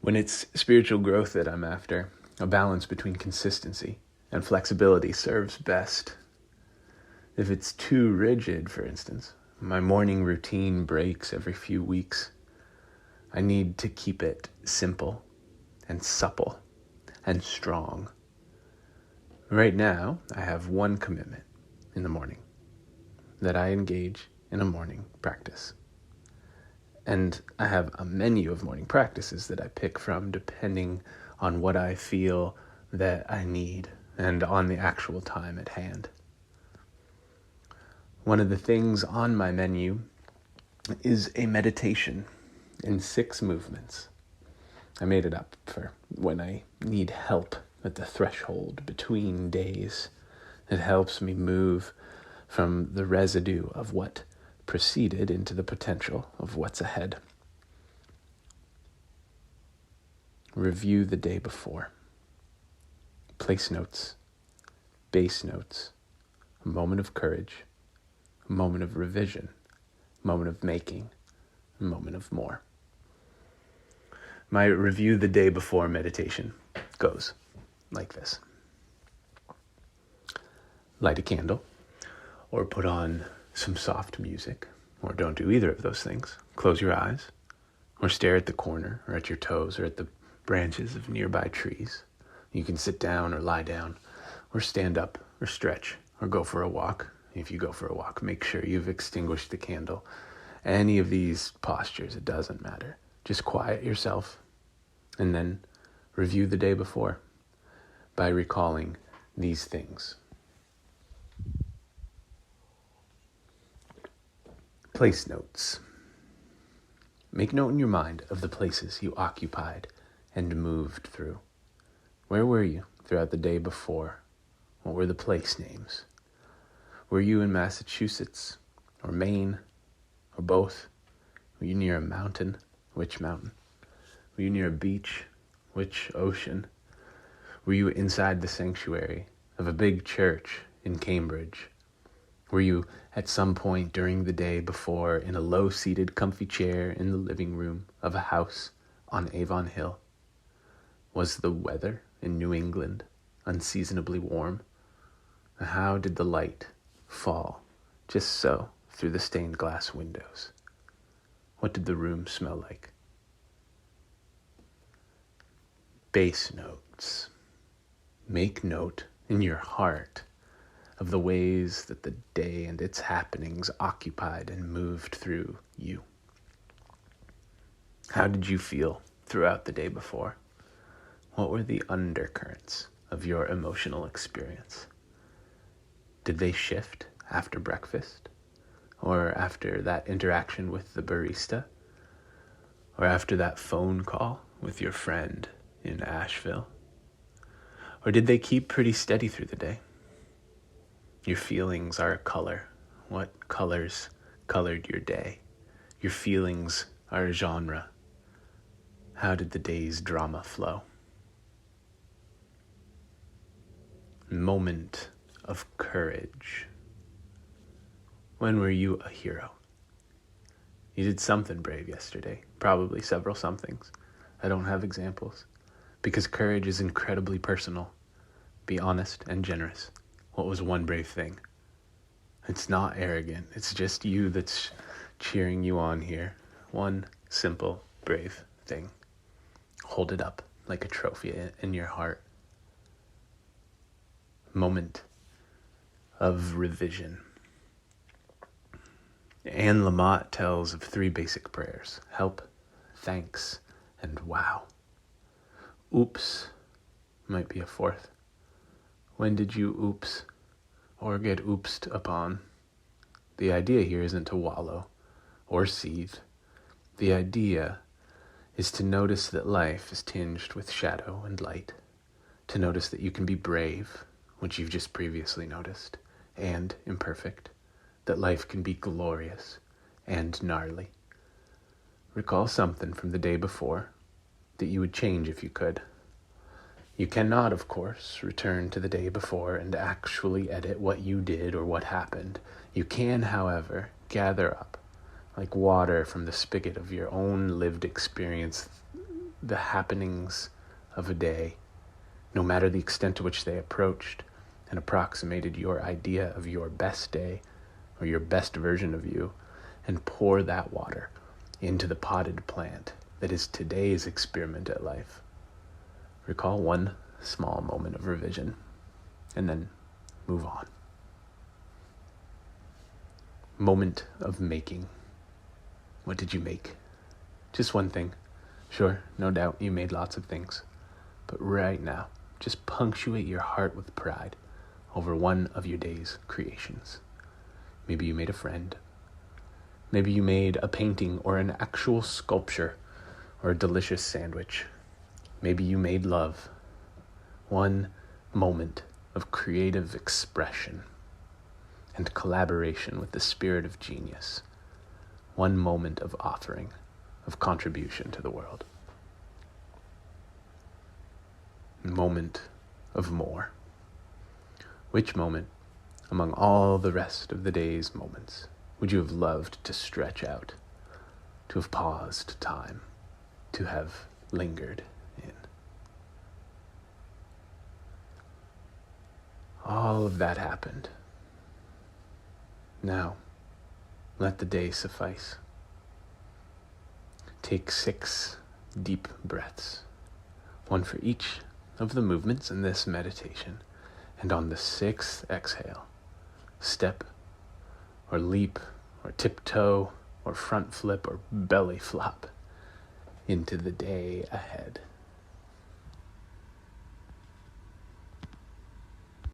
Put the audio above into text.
When it's spiritual growth that I'm after, a balance between consistency and flexibility serves best. If it's too rigid, for instance, my morning routine breaks every few weeks. I need to keep it simple and supple and strong. Right now, I have one commitment in the morning, that I engage in a morning practice. And I have a menu of morning practices that I pick from depending on what I feel that I need and on the actual time at hand. One of the things on my menu is a meditation in 6 movements. I made it up for when I need help at the threshold between days. It helps me move from the residue of what preceded into the potential of what's ahead. Review the day before. Place notes, base notes, a moment of courage, a moment of revision, a moment of making, a moment of more. My review the day before meditation goes like this. Light a candle, or put on some soft music, or don't do either of those things. Close your eyes, or stare at the corner, or at your toes, or at the branches of nearby trees. You can sit down or lie down, or stand up, or stretch, or go for a walk. If you go for a walk, make sure you've extinguished the candle. Any of these postures, it doesn't matter. Just quiet yourself, and then review the day before by recalling these things. Place notes. Make note in your mind of the places you occupied and moved through. Where were you throughout the day before? What were the place names? Were you in Massachusetts or Maine or both? Were you near a mountain? Which mountain? Were you near a beach? Which ocean? Were you inside the sanctuary of a big church in Cambridge? Were you at some point during the day before in a low-seated comfy chair in the living room of a house on Avon Hill? Was the weather in New England unseasonably warm? How did the light fall just so through the stained glass windows? What did the room smell like? Base notes. Make note in your heart of the ways that the day and its happenings occupied and moved through you. How did you feel throughout the day before? What were the undercurrents of your emotional experience? Did they shift after breakfast? Or after that interaction with the barista? Or after that phone call with your friend in Asheville? Or did they keep pretty steady through the day? Your feelings are a color. What colors colored your day? Your feelings are a genre. How did the day's drama flow? Moment of courage. When were you a hero? You did something brave yesterday, probably several somethings. I don't have examples, because courage is incredibly personal. Be honest and generous. What was one brave thing? It's not arrogant. It's just you that's cheering you on here. One simple, brave thing. Hold it up like a trophy in your heart. Moment of revision. Anne Lamott tells of 3 basic prayers: help, thanks, and wow. Oops might be a 4th. When did you oops or get oopsed upon? The idea here isn't to wallow or seethe. The idea is to notice that life is tinged with shadow and light, to notice that you can be brave, which you've just previously noticed, and imperfect, that life can be glorious and gnarly. Recall something from the day before that you would change if you could. You cannot, of course, return to the day before and actually edit what you did or what happened. You can, however, gather up, like water from the spigot of your own lived experience, the happenings of a day, no matter the extent to which they approached and approximated your idea of your best day or your best version of you, and pour that water into the potted plant that is today's experiment at life. Recall one small moment of revision, and then move on. Moment of making. What did you make? Just one thing. Sure, no doubt you made lots of things. But right now, just punctuate your heart with pride over one of your day's creations. Maybe you made a friend. Maybe you made a painting or an actual sculpture or a delicious sandwich. Maybe you made love. One moment of creative expression and collaboration with the spirit of genius. One moment of offering, of contribution to the world. Moment of more. Which moment, among all the rest of the day's moments, would you have loved to stretch out, to have paused time, to have lingered in? All of that happened. Now, let the day suffice. Take 6 deep breaths, one for each of the movements in this meditation, and on the 6th exhale, step or leap or tiptoe or front flip or belly flop into the day ahead.